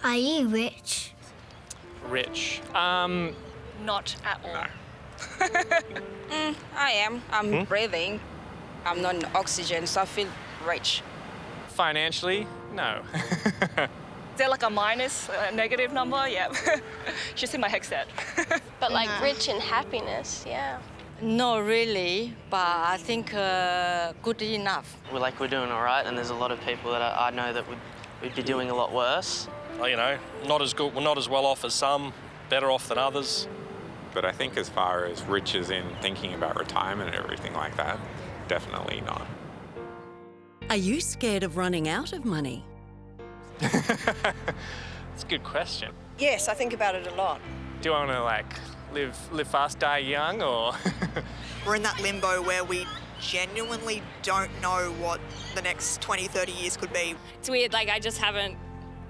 Are you rich? Rich. Not at all. I am. I'm breathing. I'm not in oxygen, so I feel rich. Financially, no. Is there like a minus, a negative number? Yeah. She's in my headset. But like rich in happiness, yeah. No, really, but I think good enough. We're doing all right, and there's a lot of people that I know that would be doing a lot worse. You know, not as good, we're not as well off as some, better off than others. But I think as far as riches in thinking about retirement and everything like that, definitely not. Are you scared of running out of money? It's a good question. Yes, I think about it a lot. Do I want to, like, live fast, die young, or...? We're in that limbo where we genuinely don't know what the next 20, 30 years could be. It's weird, like I just haven't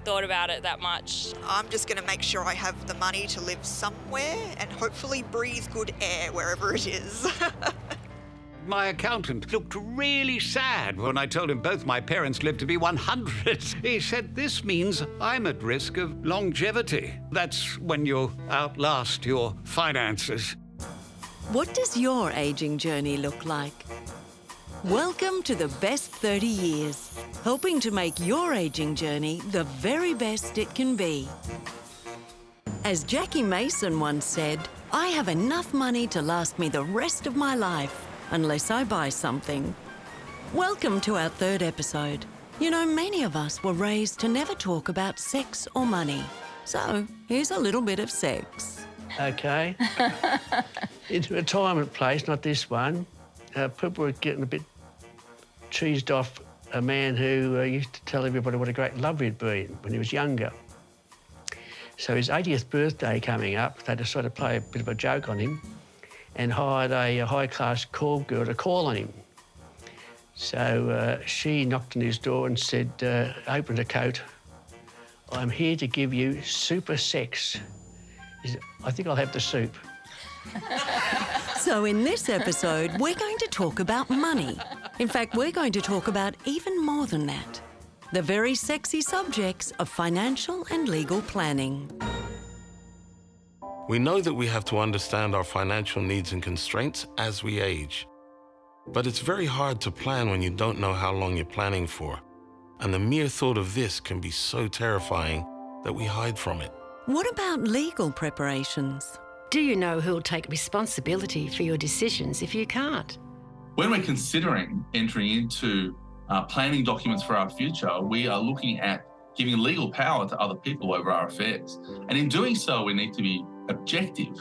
thought about it that much. I'm just going to make sure I have the money to live somewhere and hopefully breathe good air wherever it is. My accountant looked really sad when I told him both my parents lived to be 100. He said, this means I'm at risk of longevity. That's when you outlast your finances. What does your aging journey look like? Welcome to the best 30 years, helping to make your aging journey the very best it can be. As Jackie Mason once said, I have enough money to last me the rest of my life, unless I buy something. Welcome to our third episode. You know, many of us were raised to never talk about sex or money. So here's a little bit of sex. Okay. It's a retirement place, not this one. People were getting a bit cheesed off a man who used to tell everybody what a great lover he'd been when he was younger. So his 80th birthday coming up, they decided to play a bit of a joke on him and hired a high-class call girl to call on him. So she knocked on his door and said, opened her coat, I'm here to give you super sex. He said, I think I'll have the soup. So in this episode, we're going to talk about money. In fact, we're going to talk about even more than that. The very sexy subjects of financial and legal planning. We know that we have to understand our financial needs and constraints as we age. But it's very hard to plan when you don't know how long you're planning for. And the mere thought of this can be so terrifying that we hide from it. What about legal preparations? Do you know who'll take responsibility for your decisions if you can't? When we're considering entering into planning documents for our future, we are looking at giving legal power to other people over our affairs. And in doing so, we need to be objective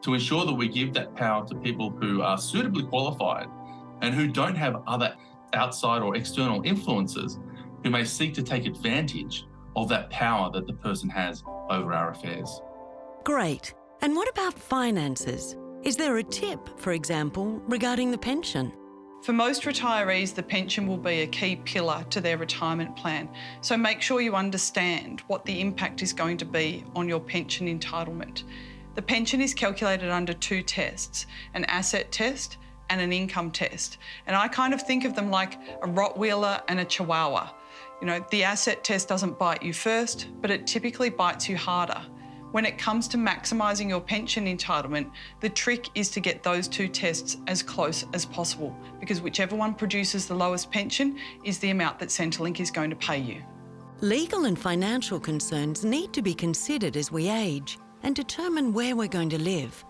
to ensure that we give that power to people who are suitably qualified and who don't have other outside or external influences who may seek to take advantage of that power that the person has over our affairs. Great. And what about finances? Is there a tip, for example, regarding the pension? For most retirees, the pension will be a key pillar to their retirement plan. So make sure you understand what the impact is going to be on your pension entitlement. The pension is calculated under two tests, an asset test and an income test. And I kind of think of them like a Rottweiler and a Chihuahua. You know, the asset test doesn't bite you first, but it typically bites you harder. When it comes to maximising your pension entitlement, the trick is to get those two tests as close as possible, because whichever one produces the lowest pension is the amount that Centrelink is going to pay you. Legal and financial concerns need to be considered as we age and determine where we're going to live.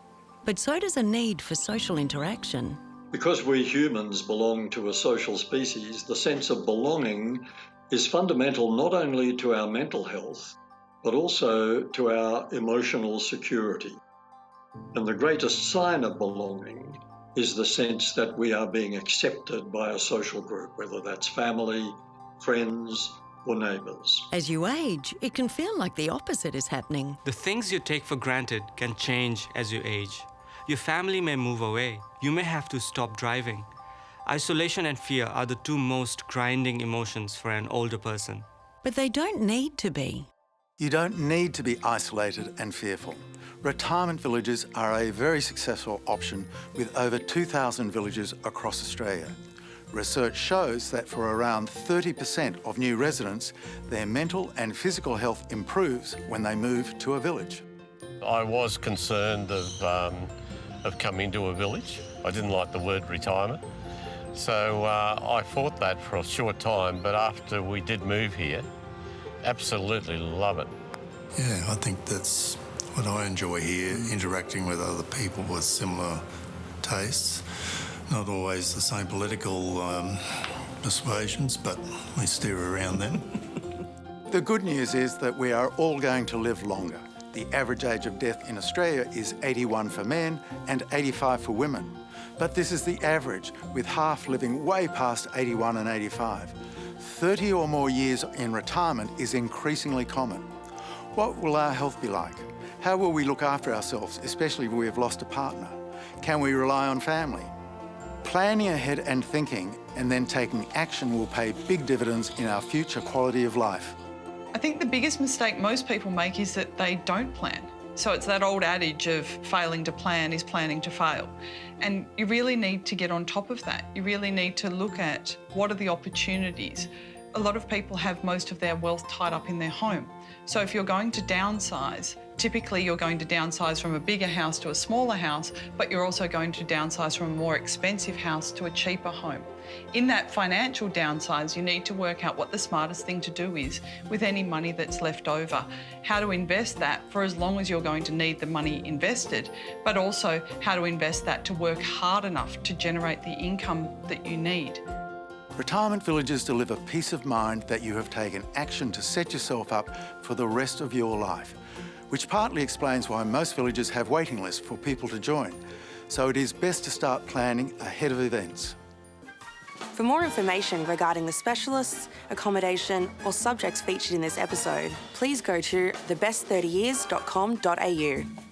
But so does a need for social interaction. Because we humans belong to a social species, the sense of belonging is fundamental not only to our mental health, but also to our emotional security. And the greatest sign of belonging is the sense that we are being accepted by a social group, whether that's family, friends, or neighbours. As you age, it can feel like the opposite is happening. The things you take for granted can change as you age. Your family may move away. You may have to stop driving. Isolation and fear are the two most grinding emotions for an older person. But they don't need to be. You don't need to be isolated and fearful. Retirement villages are a very successful option with over 2,000 villages across Australia. Research shows that for around 30% of new residents, their mental and physical health improves when they move to a village. I was concerned of coming to a village. I didn't like the word retirement. So I fought that for a short time, but after we did move here, absolutely love it. Yeah, I think that's what I enjoy here, interacting with other people with similar tastes. Not always the same political persuasions, but we steer around them. The good news is that we are all going to live longer. The average age of death in Australia is 81 for men and 85 for women. But this is the average, with half living way past 81 and 85. 30 or more years in retirement is increasingly common. What will our health be like? How will we look after ourselves, especially if we have lost a partner? Can we rely on family? Planning ahead and thinking, and then taking action will pay big dividends in our future quality of life. I think the biggest mistake most people make is that they don't plan. So it's that old adage of failing to plan is planning to fail. And you really need to get on top of that. You really need to look at what are the opportunities. A lot of people have most of their wealth tied up in their home. So if you're going to downsize, typically you're going to downsize from a bigger house to a smaller house, but you're also going to downsize from a more expensive house to a cheaper home. In that financial downsize, you need to work out what the smartest thing to do is with any money that's left over, how to invest that for as long as you're going to need the money invested, but also how to invest that to work hard enough to generate the income that you need. Retirement villages deliver peace of mind that you have taken action to set yourself up for the rest of your life, which partly explains why most villages have waiting lists for people to join. So it is best to start planning ahead of events. For more information regarding the specialists, accommodation or subjects featured in this episode, please go to thebest30years.com.au.